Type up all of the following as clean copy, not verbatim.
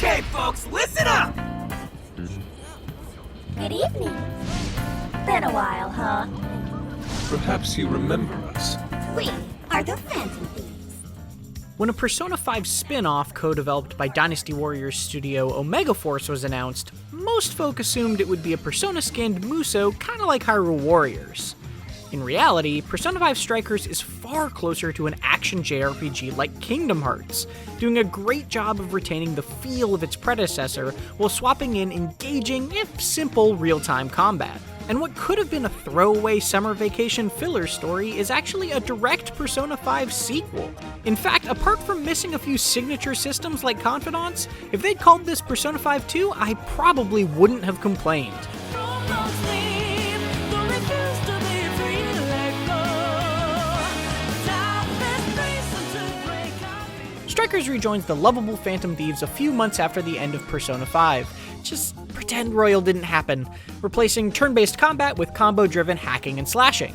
Okay, folks, listen up! Good evening. Been a while, huh? Perhaps you remember us. We are the Phantom Thieves. When a Persona 5 spin-off co-developed by Dynasty Warriors studio Omega Force was announced, most folk assumed it would be a Persona-skinned Muso kinda like Hyrule Warriors. In reality, Persona 5 Strikers is far closer to an action JRPG like Kingdom Hearts, doing a great job of retaining the feel of its predecessor while swapping in engaging, if simple, real-time combat. And what could have been a throwaway summer vacation filler story is actually a direct Persona 5 sequel. In fact, apart from missing a few signature systems like Confidants, if they'd called this Persona 5 2, I probably wouldn't have complained. Strikers rejoins the lovable Phantom Thieves a few months after the end of Persona 5. Just pretend Royal didn't happen, replacing turn-based combat with combo-driven hacking and slashing.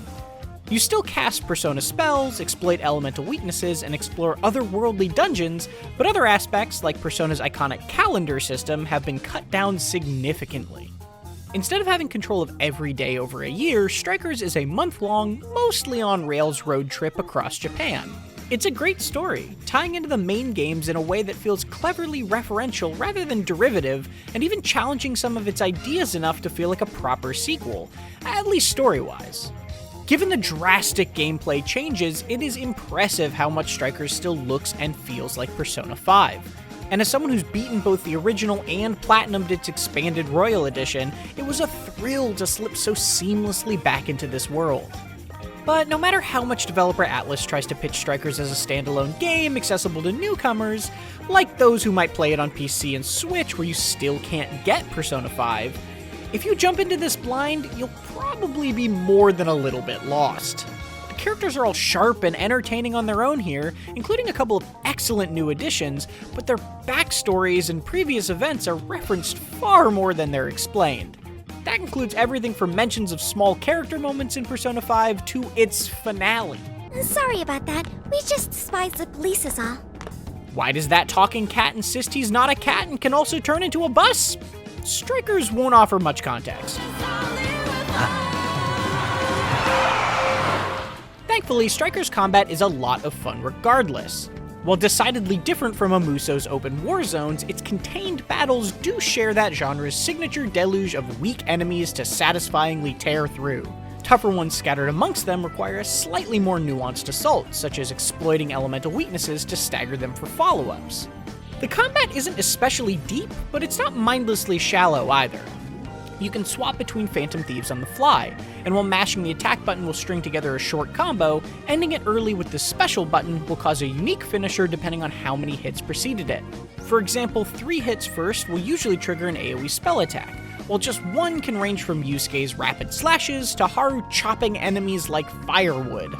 You still cast Persona spells, exploit elemental weaknesses, and explore otherworldly dungeons, but other aspects, like Persona's iconic calendar system, have been cut down significantly. Instead of having control of every day over a year, Strikers is a month-long, mostly on-rails road trip across Japan. It's a great story, tying into the main games in a way that feels cleverly referential rather than derivative, and even challenging some of its ideas enough to feel like a proper sequel, at least story-wise. Given the drastic gameplay changes, it is impressive how much Strikers still looks and feels like Persona 5. And as someone who's beaten both the original and platinumed its expanded Royal Edition, it was a thrill to slip so seamlessly back into this world. But no matter how much developer Atlas tries to pitch Strikers as a standalone game accessible to newcomers, like those who might play it on PC and Switch where you still can't get Persona 5, if you jump into this blind, you'll probably be more than a little bit lost. The characters are all sharp and entertaining on their own here, including a couple of excellent new additions, but their backstories and previous events are referenced far more than they're explained. That includes everything from mentions of small character moments in Persona 5 to its finale. Sorry about that. We just despised the police is all. Why does that talking cat insist he's not a cat and can also turn into a bus? Strikers won't offer much context. Thankfully, Strikers combat is a lot of fun regardless. While decidedly different from a Muso's open war zones, its contained battles do share that genre's signature deluge of weak enemies to satisfyingly tear through. Tougher ones scattered amongst them require a slightly more nuanced assault, such as exploiting elemental weaknesses to stagger them for follow-ups. The combat isn't especially deep, but it's not mindlessly shallow either. You can swap between Phantom Thieves on the fly, and while mashing the attack button will string together a short combo, ending it early with the special button will cause a unique finisher depending on how many hits preceded it. For example, 3 hits first will usually trigger an AoE spell attack, while just 1 can range from Yusuke's rapid slashes to Haru chopping enemies like firewood.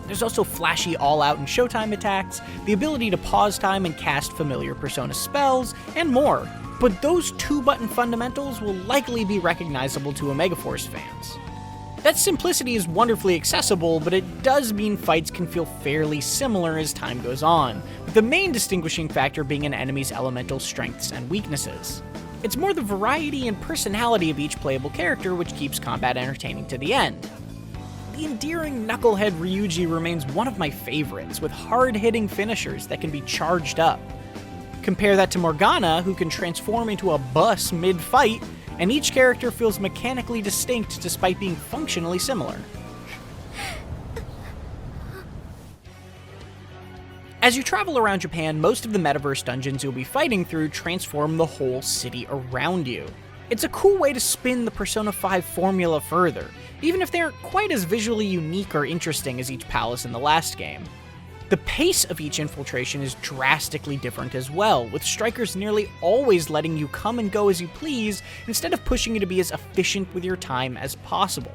There's also flashy all-out and showtime attacks, the ability to pause time and cast familiar Persona spells, and more. But those 2-button fundamentals will likely be recognizable to Omega Force fans. That simplicity is wonderfully accessible, but it does mean fights can feel fairly similar as time goes on, with the main distinguishing factor being an enemy's elemental strengths and weaknesses. It's more the variety and personality of each playable character which keeps combat entertaining to the end. The endearing knucklehead Ryuji remains one of my favorites, with hard-hitting finishers that can be charged up. Compare that to Morgana, who can transform into a bus mid-fight, and each character feels mechanically distinct despite being functionally similar. As you travel around Japan, most of the metaverse dungeons you'll be fighting through transform the whole city around you. It's a cool way to spin the Persona 5 formula further, even if they aren't quite as visually unique or interesting as each palace in the last game. The pace of each infiltration is drastically different as well, with Strikers nearly always letting you come and go as you please, instead of pushing you to be as efficient with your time as possible.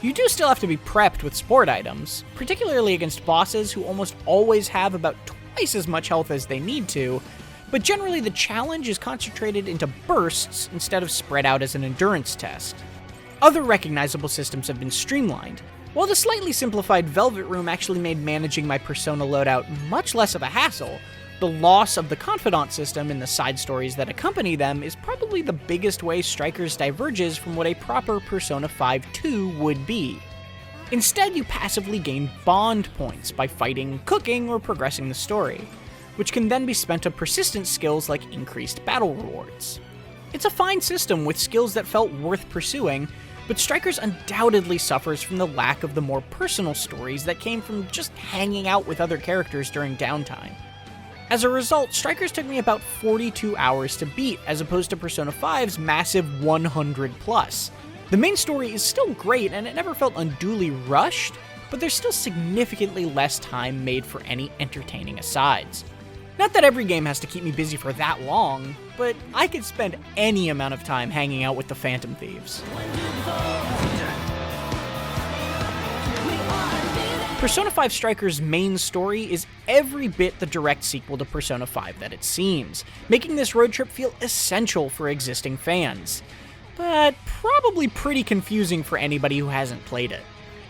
You do still have to be prepped with support items, particularly against bosses who almost always have about twice as much health as they need to, but generally the challenge is concentrated into bursts instead of spread out as an endurance test. Other recognizable systems have been streamlined. While the slightly simplified Velvet Room actually made managing my Persona loadout much less of a hassle, The loss of the confidant system in the side stories that accompany them is probably the biggest way Strikers diverges from what a proper Persona 5-2 would be. Instead, you passively gain bond points by fighting, cooking, or progressing the story, which can then be spent on persistent skills like increased battle rewards. It's a fine system with skills that felt worth pursuing, but Strikers undoubtedly suffers from the lack of the more personal stories that came from just hanging out with other characters during downtime. As a result, Strikers took me about 42 hours to beat, as opposed to Persona 5's massive 100 plus. The main story is still great, and it never felt unduly rushed, but there's still significantly less time made for any entertaining asides. Not that every game has to keep me busy for that long, but I could spend any amount of time hanging out with the Phantom Thieves. Persona 5 Strikers' main story is every bit the direct sequel to Persona 5 that it seems, making this road trip feel essential for existing fans, but probably pretty confusing for anybody who hasn't played it.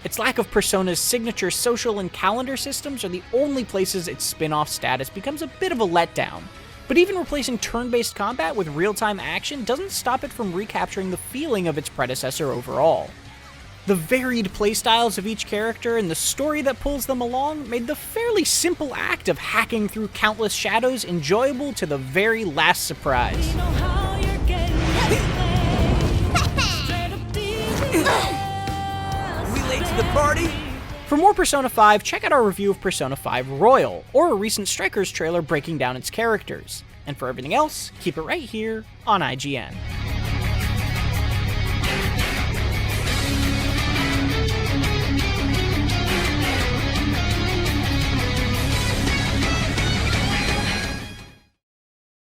Its lack of Persona's signature social and calendar systems are the only places its spin-off status becomes a bit of a letdown, but even replacing turn-based combat with real-time action doesn't stop it from recapturing the feeling of its predecessor overall. The varied playstyles of each character and the story that pulls them along made the fairly simple act of hacking through countless shadows enjoyable to the very last surprise. The party? For more Persona 5, check out our review of Persona 5 Royal, or a recent Strikers trailer breaking down its characters. And for everything else, keep it right here on IGN.